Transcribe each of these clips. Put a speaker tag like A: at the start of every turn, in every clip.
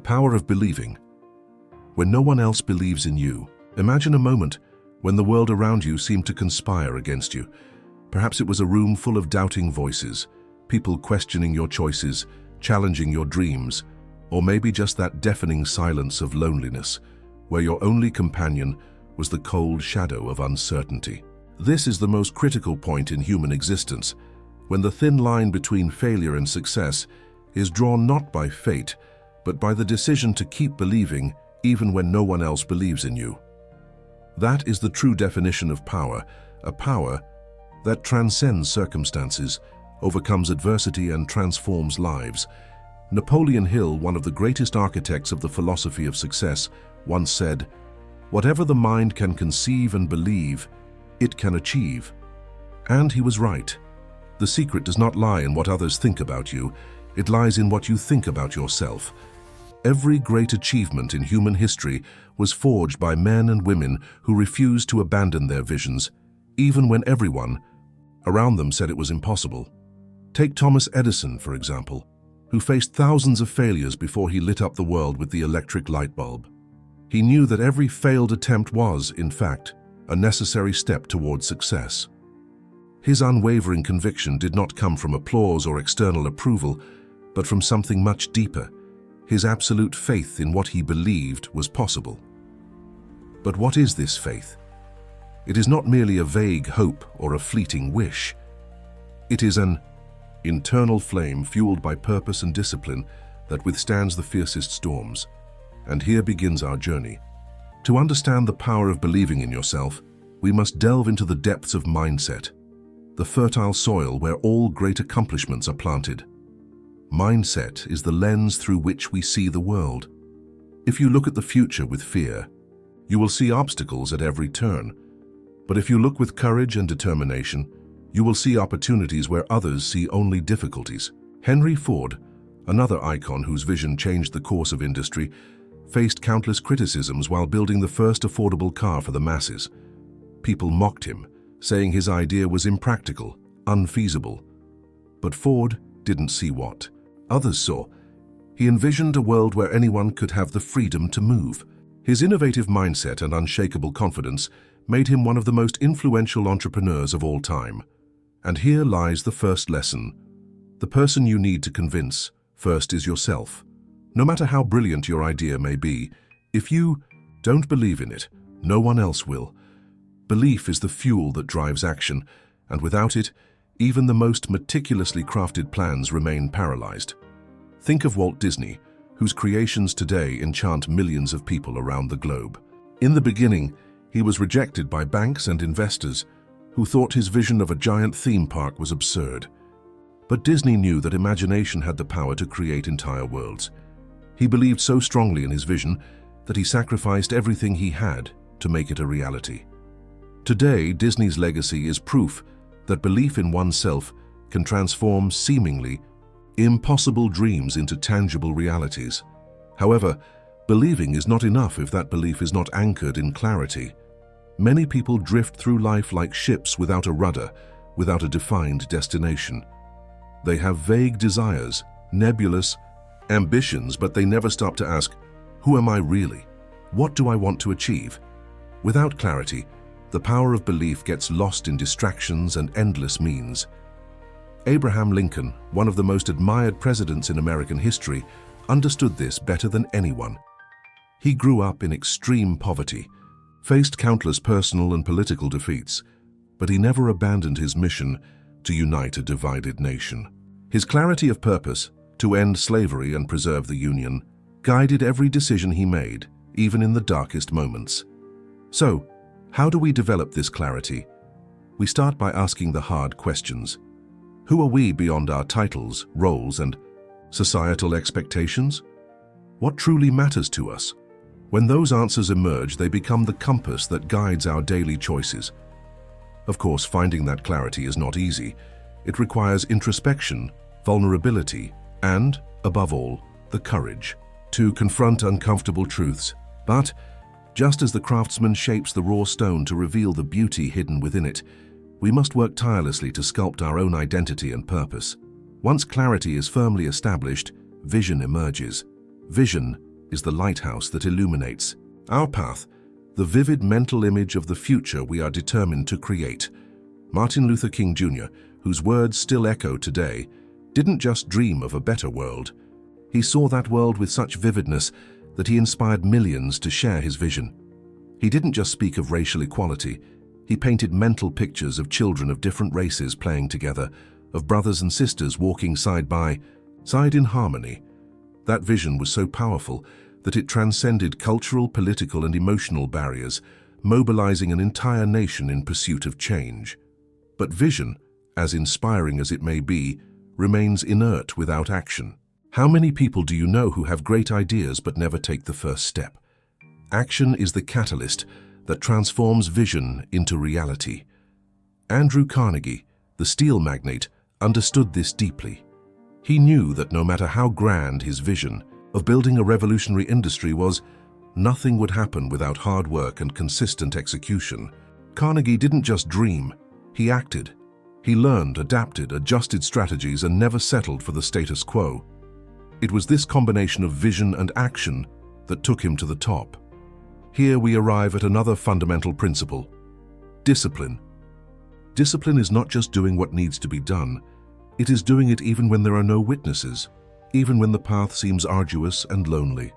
A: power of believing. When no one else believes in you, imagine a moment when the world around you seemed to conspire against you. Perhaps it was a room full of doubting voices, people questioning your choices, challenging your dreams, or maybe just that deafening silence of loneliness, where your only companion was the cold shadow of uncertainty. This is the most critical point in human existence, when the thin line between failure and success is drawn not by fate, but by the decision to keep believing even when no one else believes in you. That is the true definition of power, a power that transcends circumstances, overcomes adversity, and transforms lives. Napoleon Hill, one of the greatest architects of the philosophy of success, once said, "Whatever the mind can conceive and believe, it can achieve." And he was right. The secret does not lie in what others think about you, it lies in what you think about yourself. Every great achievement in human history was forged by men and women who refused to abandon their visions, even when everyone around them said it was impossible. Take Thomas Edison, for example, who faced thousands of failures before he lit up the world with the electric light bulb. He knew that every failed attempt was, in fact, a necessary step toward success. His unwavering conviction did not come from applause or external approval, but from something much deeper, his absolute faith in what he believed was possible. But what is this faith? It is not merely a vague hope or a fleeting wish. It is an internal flame fueled by purpose and discipline that withstands the fiercest storms. And here begins our journey. To understand the power of believing in yourself, we must delve into the depths of mindset, the fertile soil where all great accomplishments are planted. Mindset is the lens through which we see the world. If you look at the future with fear, you will see obstacles at every turn. But if you look with courage and determination, you will see opportunities where others see only difficulties. Henry Ford, another icon whose vision changed the course of industry, faced countless criticisms while building the first affordable car for the masses. People mocked him, saying his idea was impractical, unfeasible. But Ford didn't see what others saw. He envisioned a world where anyone could have the freedom to move. His innovative mindset and unshakable confidence made him one of the most influential entrepreneurs of all time. And here lies the first lesson. The person you need to convince first is yourself. No matter how brilliant your idea may be, if you don't believe in it, no one else will. Belief is the fuel that drives action, and without it, even the most meticulously crafted plans remain paralyzed. Think of Walt Disney, whose creations today enchant millions of people around the globe. In the beginning, he was rejected by banks and investors who thought his vision of a giant theme park was absurd. But Disney knew that imagination had the power to create entire worlds. He believed so strongly in his vision that he sacrificed everything he had to make it a reality. Today, Disney's legacy is proof that belief in oneself can transform seemingly impossible dreams into tangible realities. However, believing is not enough if that belief is not anchored in clarity. Many people drift through life like ships without a rudder, without a defined destination. They have vague desires, nebulous ambitions, but they never stop to ask, who am I really? What do I want to achieve? Without clarity, the power of belief gets lost in distractions and endless means. Abraham Lincoln, one of the most admired presidents in American history, understood this better than anyone. He grew up in extreme poverty, faced countless personal and political defeats, but he never abandoned his mission to unite a divided nation. His clarity of purpose, to end slavery and preserve the Union, guided every decision he made, even in the darkest moments. So, how do we develop this clarity? We start by asking the hard questions. Who are we beyond our titles, roles, and societal expectations? What truly matters to us? When those answers emerge, they become the compass that guides our daily choices. Of course, finding that clarity is not easy. It requires introspection, vulnerability, and, above all, the courage to confront uncomfortable truths. But, just as the craftsman shapes the raw stone to reveal the beauty hidden within it, we must work tirelessly to sculpt our own identity and purpose. Once clarity is firmly established, vision emerges. Vision is the lighthouse that illuminates our path, the vivid mental image of the future we are determined to create. Martin Luther King Jr., whose words still echo today, didn't just dream of a better world. He saw that world with such vividness that he inspired millions to share his vision. He didn't just speak of racial equality. He painted mental pictures of children of different races playing together, of brothers and sisters walking side by side in harmony. That vision was so powerful that it transcended cultural, political, and emotional barriers, mobilizing an entire nation in pursuit of change. But vision, as inspiring as it may be, remains inert without action. How many people do you know who have great ideas but never take the first step? Action is the catalyst that transforms vision into reality. Andrew Carnegie, the steel magnate, understood this deeply. He knew that no matter how grand his vision of building a revolutionary industry was, nothing would happen without hard work and consistent execution. Carnegie didn't just dream, he acted. He learned, adapted, adjusted strategies, and never settled for the status quo. It was this combination of vision and action that took him to the top. Here we arrive at another fundamental principle: discipline. Discipline is not just doing what needs to be done, it is doing it even when there are no witnesses, even when the path seems arduous and lonely.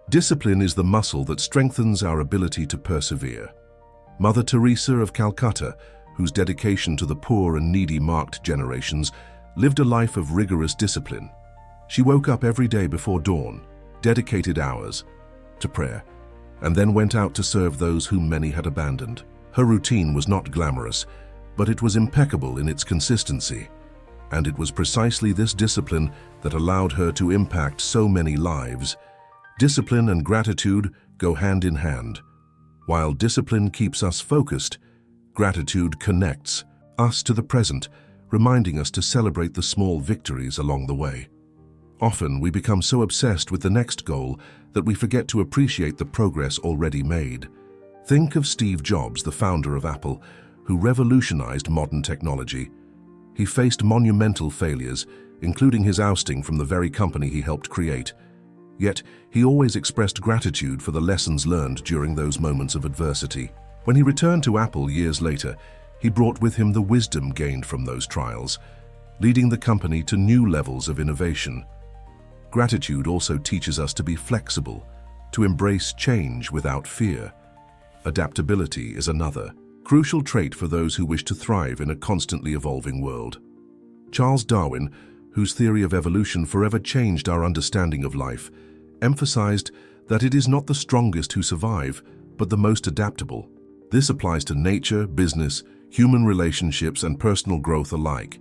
A: Discipline is the muscle that strengthens our ability to persevere. Mother Teresa of Calcutta, whose dedication to the poor and needy marked generations, lived a life of rigorous discipline. She woke up every day before dawn, dedicated hours to prayer, and then went out to serve those whom many had abandoned. Her routine was not glamorous, but it was impeccable in its consistency. And it was precisely this discipline that allowed her to impact so many lives. Discipline and gratitude go hand in hand. While discipline keeps us focused, gratitude connects us to the present, reminding us to celebrate the small victories along the way. Often we become so obsessed with the next goal that we forget to appreciate the progress already made. Think of Steve Jobs, the founder of Apple, who revolutionized modern technology. He faced monumental failures, including his ousting from the very company he helped create. Yet, he always expressed gratitude for the lessons learned during those moments of adversity. When he returned to Apple years later, he brought with him the wisdom gained from those trials, leading the company to new levels of innovation. Gratitude also teaches us to be flexible, to embrace change without fear. Adaptability is another crucial trait for those who wish to thrive in a constantly evolving world. Charles Darwin, whose theory of evolution forever changed our understanding of life, emphasized that it is not the strongest who survive, but the most adaptable. This applies to nature, business, human relationships, and personal growth alike.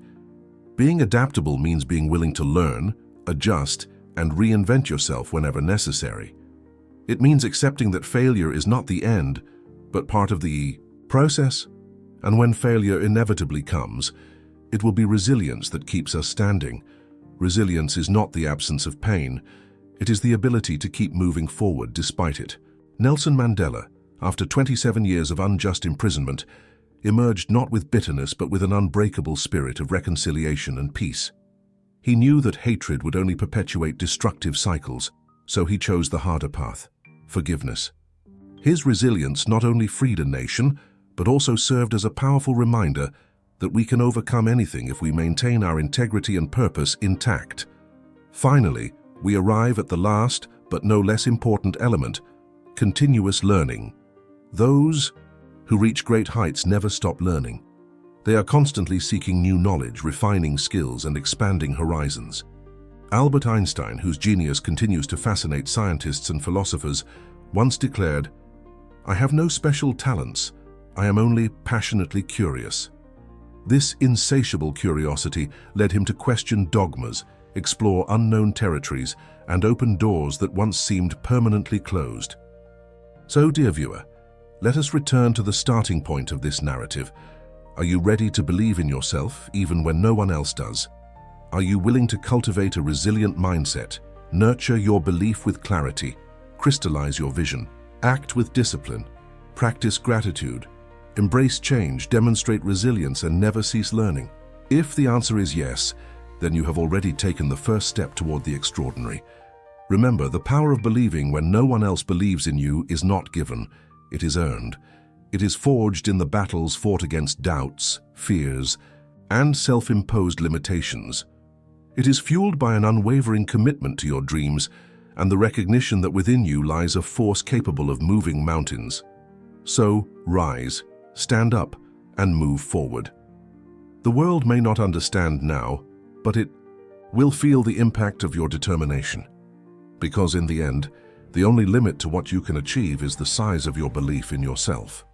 A: Being adaptable means being willing to learn, adjust, and reinvent yourself whenever necessary. It means accepting that failure is not the end, but part of the process. And when failure inevitably comes, it will be resilience that keeps us standing. Resilience is not the absence of pain. It is the ability to keep moving forward despite it. Nelson Mandela, after 27 years of unjust imprisonment, emerged not with bitterness but with an unbreakable spirit of reconciliation and peace. He knew that hatred would only perpetuate destructive cycles, so he chose the harder path: forgiveness. His resilience not only freed a nation, but also served as a powerful reminder that we can overcome anything if we maintain our integrity and purpose intact. Finally, we arrive at the last, but no less important element: continuous learning. Those who reach great heights never stop learning. They are constantly seeking new knowledge, refining skills, and expanding horizons. Albert Einstein, whose genius continues to fascinate scientists and philosophers, once declared, "I have no special talents, I am only passionately curious." This insatiable curiosity led him to question dogmas, explore unknown territories, and open doors that once seemed permanently closed. So, dear viewer, let us return to the starting point of this narrative. Are you ready to believe in yourself, even when no one else does? Are you willing to cultivate a resilient mindset, nurture your belief with clarity, crystallize your vision, act with discipline, practice gratitude, embrace change, demonstrate resilience, and never cease learning? If the answer is yes, then you have already taken the first step toward the extraordinary. Remember, the power of believing when no one else believes in you is not given, it is earned. It is forged in the battles fought against doubts, fears, and self-imposed limitations. It is fueled by an unwavering commitment to your dreams and the recognition that within you lies a force capable of moving mountains. So, rise, stand up, and move forward. The world may not understand now, but it will feel the impact of your determination. Because in the end, the only limit to what you can achieve is the size of your belief in yourself.